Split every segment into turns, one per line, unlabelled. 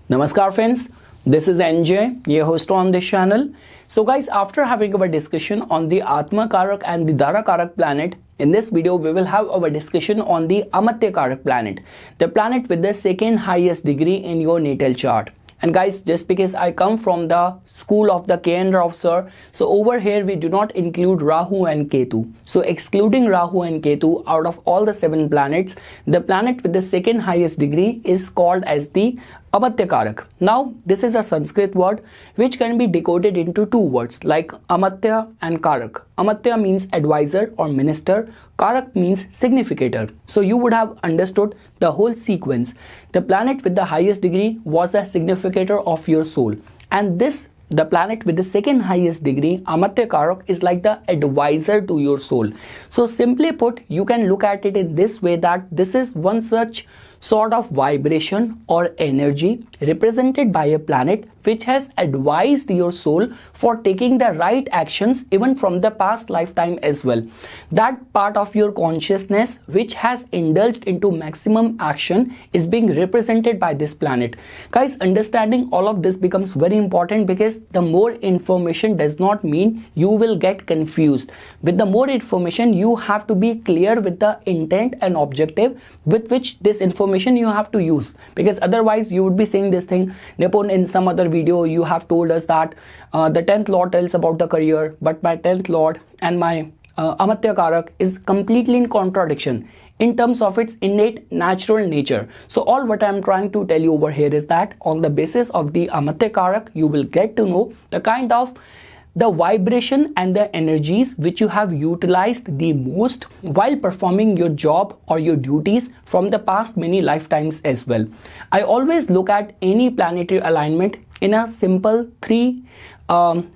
Namaskar friends, this is NJ, your host on this channel. So guys, after having our discussion on the Atma-Karak and the Dara-Karak planet, in this video we will have our discussion on the Amatya-Karak planet, the planet with the second highest degree in your natal chart. And guys, just because I come from the school of the K.N. Rao sir, so over here we do not include Rahu and Ketu. So excluding Rahu and Ketu, out of all the 7 planets, the planet with the second highest degree is called as the Amatya-Karak. Now, this is a Sanskrit word which can be decoded into 2 words like Amatya and Karak. Amatya means advisor or minister. Karak means significator. So you would have understood the whole sequence. The planet with the highest degree was a significator of your soul. And the planet with the second highest degree, Amatya-Karak, is like the advisor to your soul. So simply put, you can look at it in this way, that this is one such sort of vibration or energy represented by a planet which has advised your soul for taking the right actions even from the past lifetime as well. That part of your consciousness which has indulged into maximum action is being represented by this planet. Guys, understanding all of this becomes very important, because the more information does not mean you will get confused. With the more information, you have to be clear with the intent and objective with which this information you have to use, because otherwise you would be saying this thing, Nipun, in some other video you have told us that the 10th lord tells about the career, but my 10th lord and my Amatya-Karak is completely in contradiction in terms of its innate natural nature. So all what I'm trying to tell you over here is that on the basis of the Amatya-Karak, you will get to know the kind of the vibration and the energies which you have utilized the most while performing your job or your duties from the past many lifetimes as well. I always look at any planetary alignment in a simple 3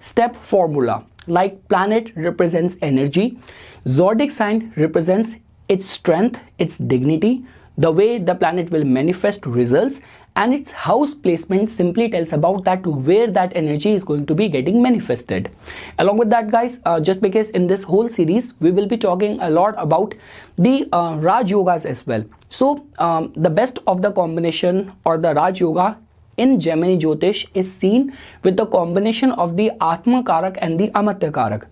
step formula. Like planet represents energy, zodiac sign represents its strength, its dignity, the way the planet will manifest results, and its house placement simply tells about that where that energy is going to be getting manifested. Along with that, guys, just because in this whole series we will be talking a lot about the Raj Yogas as well. So the best of the combination or the Raj Yoga in Jaimini Jyotish is seen with the combination of the Atma-Karak and the Amatya-Karak.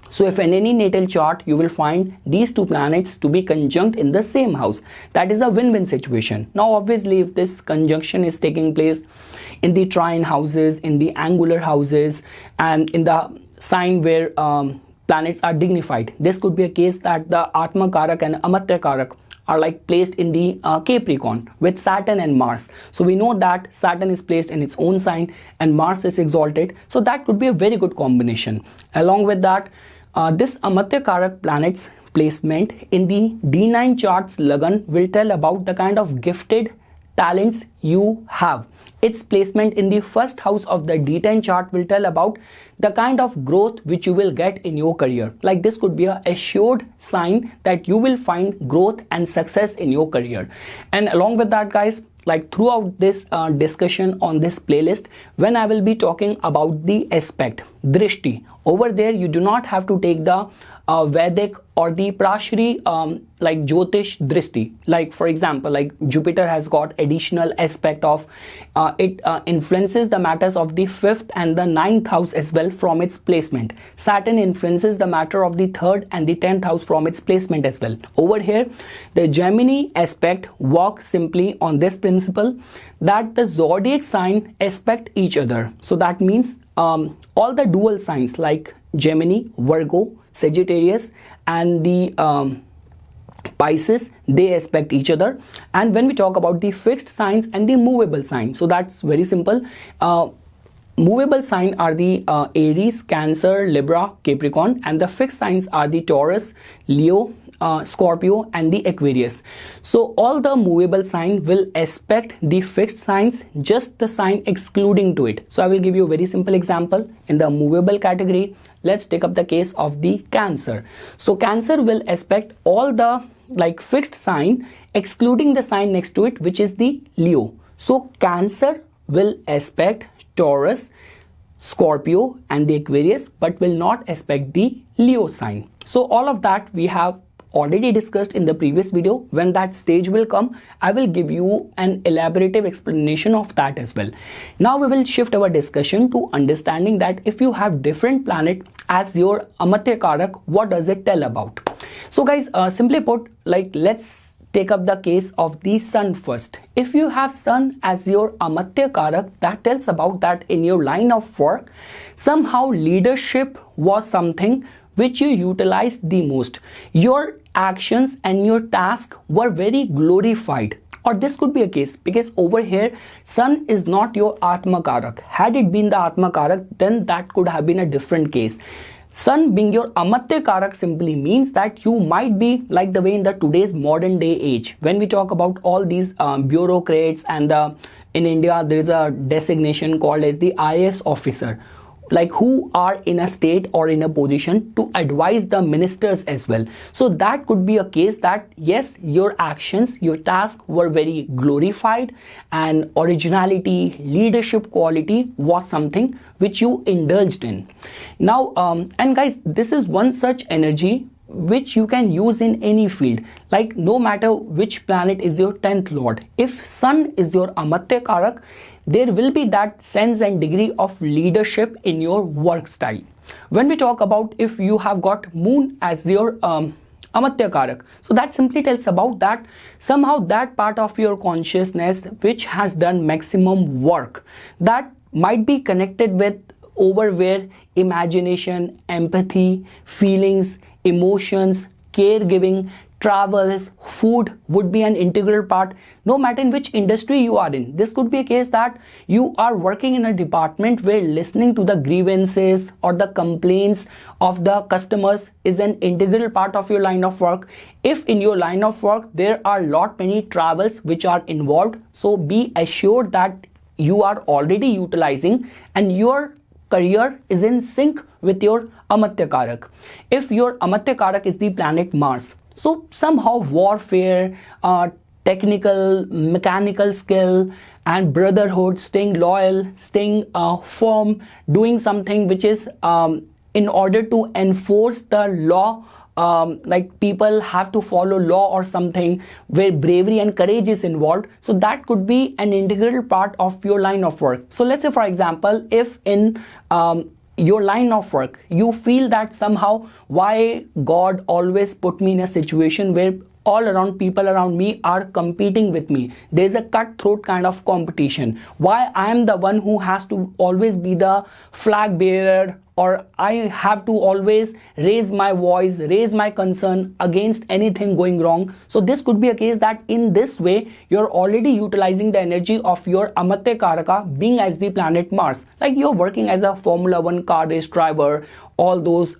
So if in any natal chart you will find these 2 planets to be conjunct in the same house, that is a win-win situation. Now obviously, if this conjunction is taking place in the trine houses, in the angular houses, and in the sign where planets are dignified, this could be a case that the Atma-Karak and Amatya-Karak are like placed in the Capricorn with Saturn and Mars. So we know that Saturn is placed in its own sign and Mars is exalted. So that could be a very good combination. Along with that, this Amatya-Karak planet's placement in the D9 charts Lagan will tell about the kind of gifted talents you have. Its placement in the first house of the D10 chart will tell about the kind of growth which you will get in your career. Like this could be a assured sign that you will find growth and success in your career. And along with that, guys, like throughout this discussion on this playlist, when I will be talking about the aspect, drishti, over there you do not have to take the Vedic or the Prashri like Jyotish drishti. Like for example, like Jupiter has got additional aspect of it influences the matters of the 5th and the 9th house as well from its placement. Saturn influences the matter of the 3rd and the 10th house from its placement as well. Over here, the Jaimini aspect works simply on this principle that the zodiac sign aspect each other. So that means all the dual signs like Gemini, Virgo, Sagittarius and the Pisces, they aspect each other. And when we talk about the fixed signs and the movable signs, so that's very simple. Movable signs are the Aries, Cancer, Libra, Capricorn, and the fixed signs are the Taurus, Leo, Scorpio and the Aquarius. So all the movable sign will aspect the fixed signs, just the sign excluding to it. So I will give you a very simple example. In the movable category, let's take up the case of the Cancer. So Cancer will aspect all the like fixed sign excluding the sign next to it, which is the Leo. So Cancer will aspect Taurus, Scorpio and the Aquarius, but will not aspect the Leo sign. So all of that we have already discussed in the previous video. When that stage will come, I will give you an elaborative explanation of that as well. Now we will shift our discussion to understanding that if you have different planet as your Amatya-Karak, what does it tell about? So guys, simply put, like, let's take up the case of the sun first. If you have sun as your Amatya-Karak, that tells about that in your line of work, somehow leadership was something which you utilized the most. Your actions and your tasks were very glorified. Or this could be a case because over here sun is not your Atma-Karak. Had it been the Atma-Karak, then that could have been a different case. Sun being your Amatya-Karak simply means that you might be like the way in the today's modern day age. When we talk about all these bureaucrats and in India there is a designation called as the IAS officer, like who are in a state or in a position to advise the ministers as well. So that could be a case that yes, your actions, your tasks were very glorified and originality, leadership quality was something which you indulged in. Now and guys, this is one such energy which you can use in any field. Like no matter which planet is your 10th lord, if sun is your Amatya-Karak, there will be that sense and degree of leadership in your work style. When we talk about if you have got moon as your Amatya-Karak, so that simply tells about that somehow that part of your consciousness which has done maximum work, that might be connected with over where imagination, empathy, feelings, emotions, caregiving, travels, food would be an integral part, no matter in which industry you are in. This could be a case that you are working in a department where listening to the grievances or the complaints of the customers is an integral part of your line of work. If in your line of work there are many travels which are involved, so be assured that you are already utilizing and your career is in sync with your Amatya-Karak. If your Amatya-Karak is the planet Mars, so somehow warfare, technical, mechanical skill and brotherhood, staying loyal, staying firm, doing something which is in order to enforce the law, like people have to follow law or something where bravery and courage is involved. So that could be an integral part of your line of work. So let's say for example, if in your line of work you feel that somehow why God always put me in a situation where all around people around me are competing with me, there's a cutthroat kind of competition, why I am the one who has to always be the flag bearer, or I have to always raise my voice, raise my concern against anything going wrong. So this could be a case that in this way you're already utilizing the energy of your Amatya-Karaka being as the planet Mars. Like you're working as a Formula 1 car race driver, all those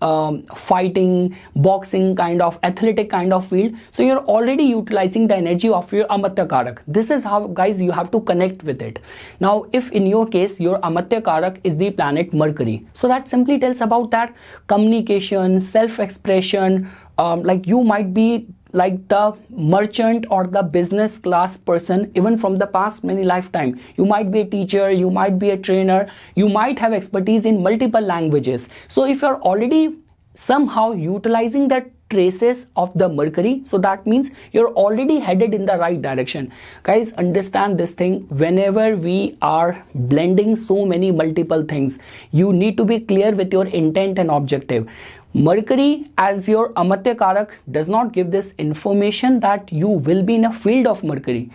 fighting, boxing kind of athletic kind of field. So you're already utilizing the energy of your Amatya-Karak. This is how guys you have to connect with it. Now if in your case your Amatya-Karak is the planet Mercury, so that simply tells about that communication, self-expression, like you might be like the merchant or the business class person even from the past many lifetime. You might be a teacher, you might be a trainer, you might have expertise in multiple languages. So if you're already somehow utilizing the traces of the Mercury, so that means you're already headed in the right direction. Guys, understand this thing. Whenever we are blending so many multiple things, you need to be clear with your intent and objective. Mercury as your Amatya-Karak does not give this information that you will be in a field of Mercury.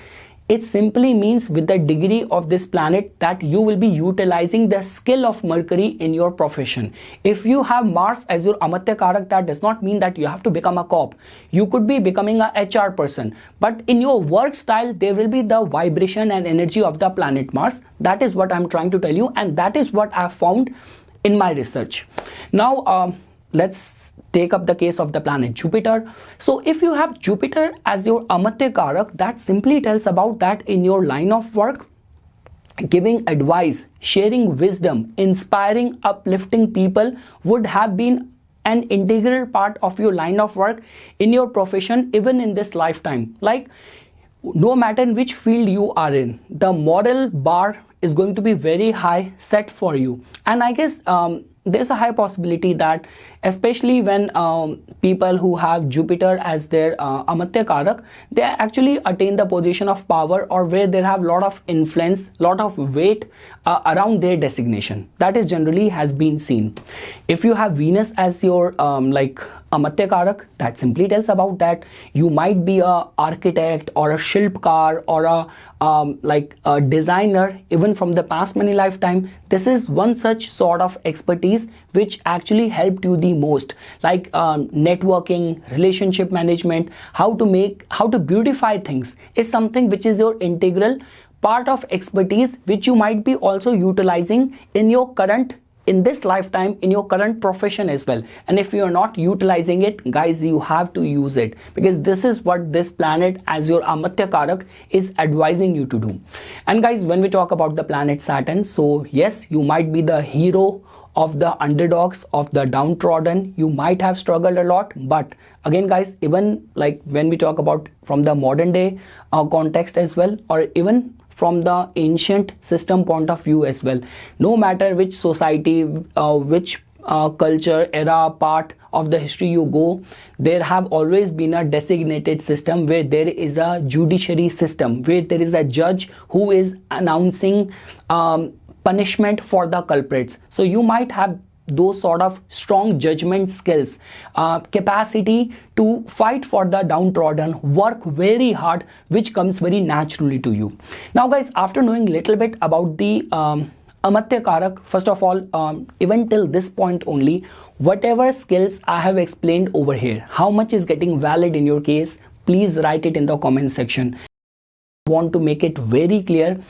It simply means with the degree of this planet that you will be utilizing the skill of Mercury in your profession. If you have Mars as your Amatya-Karak, that does not mean that you have to become a cop. You could be becoming a HR person. But in your work style, there will be the vibration and energy of the planet Mars. That is what I'm trying to tell you, and that is what I found in my research. Now, let's take up the case of the planet Jupiter. So if you have Jupiter as your Amatya-Karak, that simply tells about that in your line of work, giving advice, sharing wisdom, inspiring, uplifting people would have been an integral part of your line of work in your profession even in this lifetime. Like no matter in which field you are in, the moral bar is going to be very high set for you. And I guess there's a high possibility that especially when people who have Jupiter as their Amatya-Karak, they actually attain the position of power, or where they have lot of influence, lot of weight around their designation. That is generally has been seen. If you have Venus as your like Amatya-Karak, that simply tells about that you might be a architect or a shilpkar or a like a designer even from the past many lifetime. This is one such sort of expertise which actually helped you the most, like networking, relationship management, how to beautify things is something which is your integral part of expertise, which you might be also utilizing in your current, in this lifetime, in your current profession as well. And if you are not utilizing it, guys, you have to use it, because this is what this planet as your Amatya-Karak is advising you to do. And guys, when we talk about the planet Saturn, so yes, you might be the hero of the underdogs, of the downtrodden. You might have struggled a lot, but again guys, even like when we talk about from the modern day context as well, or even from the ancient system point of view as well, no matter which society, which culture, era, part of the history you go, there have always been a designated system where there is a judiciary system, where there is a judge who is announcing punishment for the culprits. So you might have those sort of strong judgment skills, capacity to fight for the downtrodden, work very hard, which comes very naturally to you. Now guys, after knowing little bit about the Amatya-Karak, first of all, even till this point only, whatever skills I have explained over here, how much is getting valid in your case, please write it in the comment section. I want to make it very clear.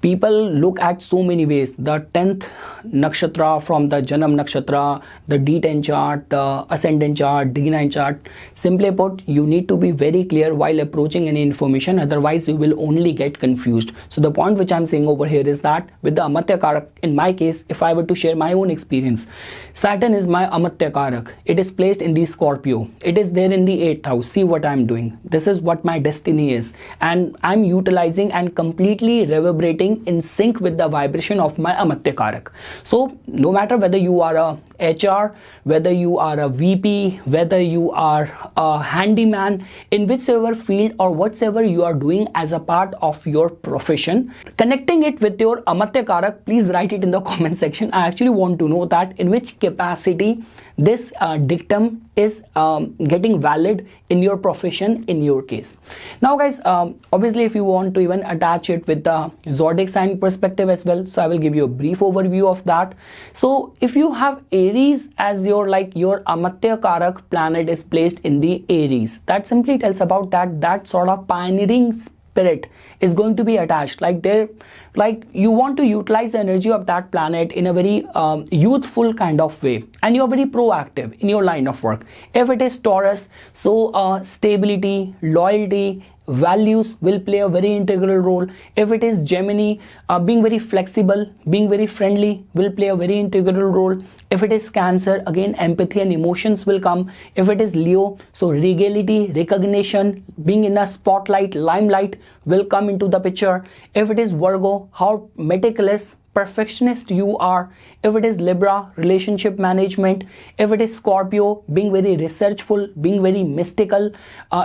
People look at so many ways, the 10th nakshatra from the Janam nakshatra, the D10 chart, the ascendant chart, D9 chart. Simply put, you need to be very clear while approaching any information, otherwise you will only get confused. So the point which I'm saying over here is that with the Amatya-Karak, in my case, if I were to share my own experience, Saturn is my Amatya-Karak. It is placed in the Scorpio. It is there in the 8th house. See what I'm doing. This is what my destiny is. And I'm utilizing and completely reverberating in sync with the vibration of my Amatya-Karak. So no matter whether you are a HR, whether you are a VP, whether you are a handyman, in whichever field or whatsoever you are doing as a part of your profession, connecting it with your Amatya-Karak, please write it in the comment section. I actually want to know that in which capacity this dictum is getting valid in your profession, in your case. Now guys, obviously if you want to even attach it with the zodiac sign perspective as well, so I will give you a brief overview of that. So if you have Aries as your your Amatya-Karak planet is placed in the Aries, that simply tells about that sort of pioneering spirit is going to be attached. Like you want to utilize the energy of that planet in a very youthful kind of way, and you're very proactive in your line of work. If it is Taurus, so stability, loyalty, values will play a very integral role. If it is Gemini, being very flexible, being very friendly will play a very integral role. If it is Cancer, again empathy and emotions will come. If it is Leo, so regality, recognition, being in a spotlight, limelight will come into the picture. If it is Virgo, how meticulous, perfectionist you are. If it is Libra, relationship management. If it is Scorpio, being very researchful, being very mystical.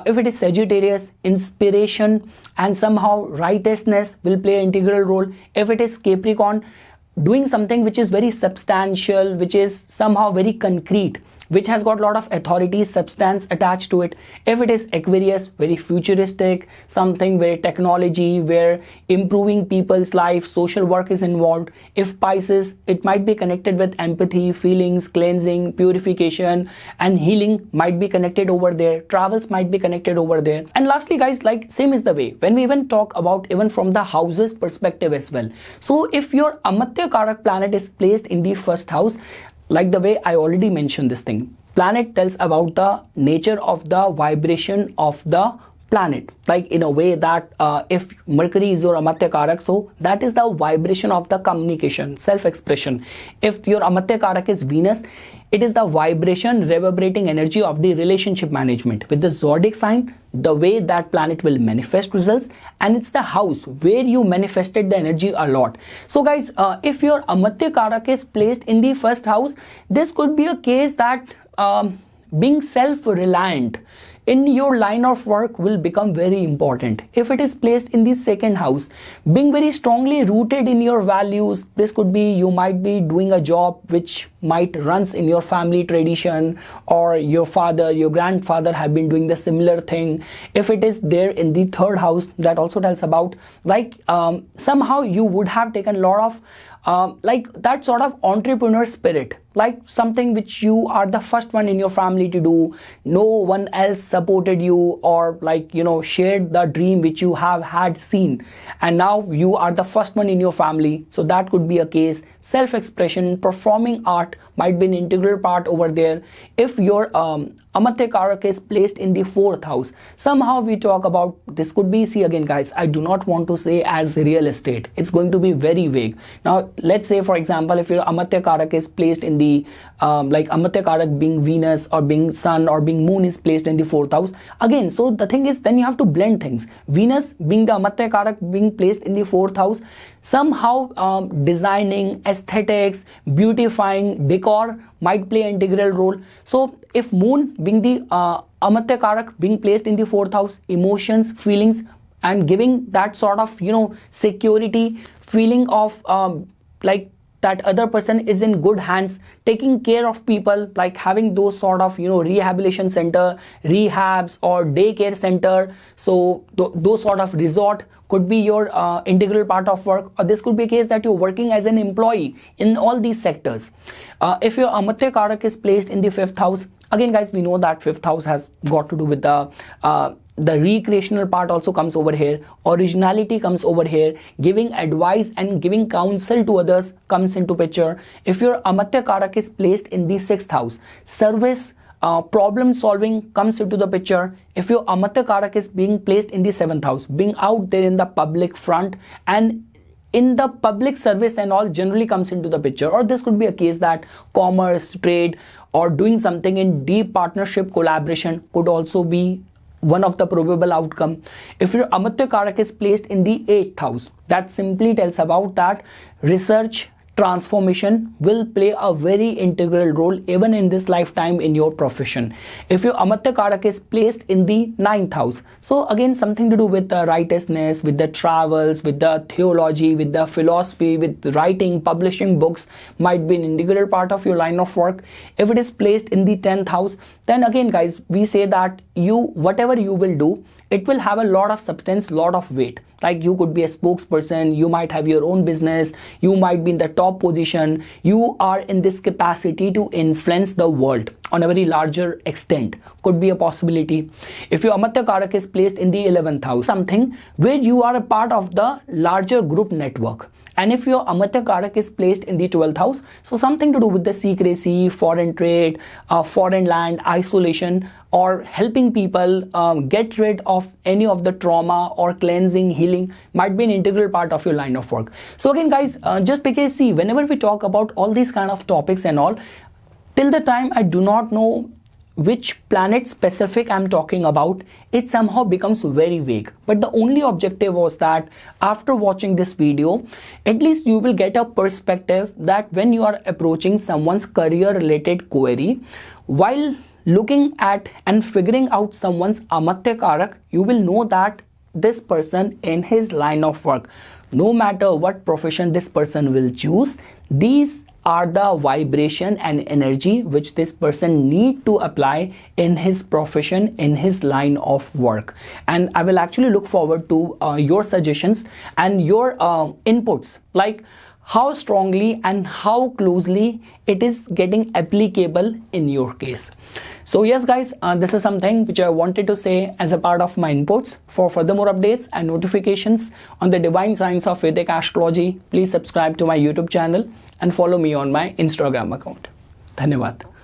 If it is Sagittarius, inspiration and somehow righteousness will play an integral role. If it is Capricorn, doing something which is very substantial, which is somehow very concrete, which has got a lot of authority, substance attached to it. If it is Aquarius, very futuristic, something where technology, where improving people's life, social work is involved. If Pisces, it might be connected with empathy, feelings, cleansing, purification and healing might be connected over there. Travels might be connected over there. And lastly guys, like same is the way when we even talk about even from the houses perspective as well. So if your Amatya-Karak planet is placed in the first house, like the way I already mentioned this thing, planet tells about the nature of the vibration of the planet, like in a way that if Mercury is your Amatya-Karak, so that is the vibration of the communication, self-expression. If your Amatya-Karak is Venus, it is the vibration, reverberating energy of the relationship management. With the zodiac sign, the way that planet will manifest results, and it's the house where you manifested the energy a lot. So guys, if your Amatya-Karak is placed in the first house, this could be a case that being self-reliant in your line of work will become very important. If it is placed in the second house, being very strongly rooted in your values, this could be you might be doing a job which might runs in your family tradition, or your father, your grandfather have been doing the similar thing. If it is there in the third house, that also tells about like somehow you would have taken a lot of like that sort of entrepreneur spirit, like something which you are the first one in your family to do. No one else supported you, or like, you know, shared the dream which you have had seen, and now you are the first one in your family. So that could be a case. Self-expression, performing art might be an integral part over there. If your Amatyakaraka is placed in the fourth house, somehow we talk about this could be, see again guys, I do not want to say as real estate, it's going to be very vague. Now let's say for example, if your Amatyakaraka is placed in the like Amatyakaraka being Venus or being Sun or being Moon is placed in the fourth house, again, so the thing is then you have to blend things. Venus being the Amatyakaraka being placed in the fourth house, somehow designing, aesthetics, beautifying, decor might play an integral role. So if Moon being the Amatyakaraka being placed in the fourth house, emotions, feelings, and giving that sort of, you know, security, feeling of like that other person is in good hands, taking care of people, like having those sort of, you know, rehabilitation center, rehabs or daycare center. So those sort of resort could be your integral part of work, or this could be a case that you're working as an employee in all these sectors. If your Amatyakaraka is placed in the fifth house, again guys, we know that fifth house has got to do with the recreational part also comes over here, originality comes over here, giving advice and giving counsel to others comes into picture. If your Amatyakaraka is placed in the sixth house, service, problem solving comes into the picture. If your Amatyakaraka is being placed in the seventh house, being out there in the public front and in the public service and all generally comes into the picture. Or this could be a case that commerce, trade, or doing something in deep partnership collaboration could also be one of the probable outcome. If your Amatyakaraka is placed in the 8th house, that simply tells about that research, transformation will play a very integral role even in this lifetime in your profession. If your Amatyakaraka is placed in the 9th house, so again something to do with the righteousness, with the travels, with the theology, with the philosophy, with writing, publishing books might be an integral part of your line of work. If it is placed in the 10th house, then again guys, we say that you, whatever you will do, it will have a lot of substance, lot of weight. Like you could be a spokesperson, you might have your own business, you might be in the top position, you are in this capacity to influence the world on a very larger extent, could be a possibility. If your Amatyakaraka is placed in the 11th house, something where you are a part of the larger group network. And if your Amatyakaraka is placed in the 12th house, so something to do with the secrecy, foreign trade, foreign land, isolation, or helping people get rid of any of the trauma or cleansing, healing might be an integral part of your line of work. So again guys, just because see, whenever we talk about all these kind of topics and all, till the time I do not know which planet specific I'm talking about, it somehow becomes very vague. But the only objective was that after watching this video, at least you will get a perspective that when you are approaching someone's career related query, while looking at and figuring out someone's Amatyakaraka, you will know that this person in his line of work, no matter what profession this person will choose, these are the vibration and energy which this person need to apply in his profession, in his line of work. And I will actually look forward to your suggestions and your inputs, like how strongly and how closely it is getting applicable in your case. So yes guys, this is something which I wanted to say as a part of my inputs. For further more updates and notifications on the divine science of Vedic astrology, please subscribe to my YouTube channel and follow me on my Instagram account. Dhanyavad.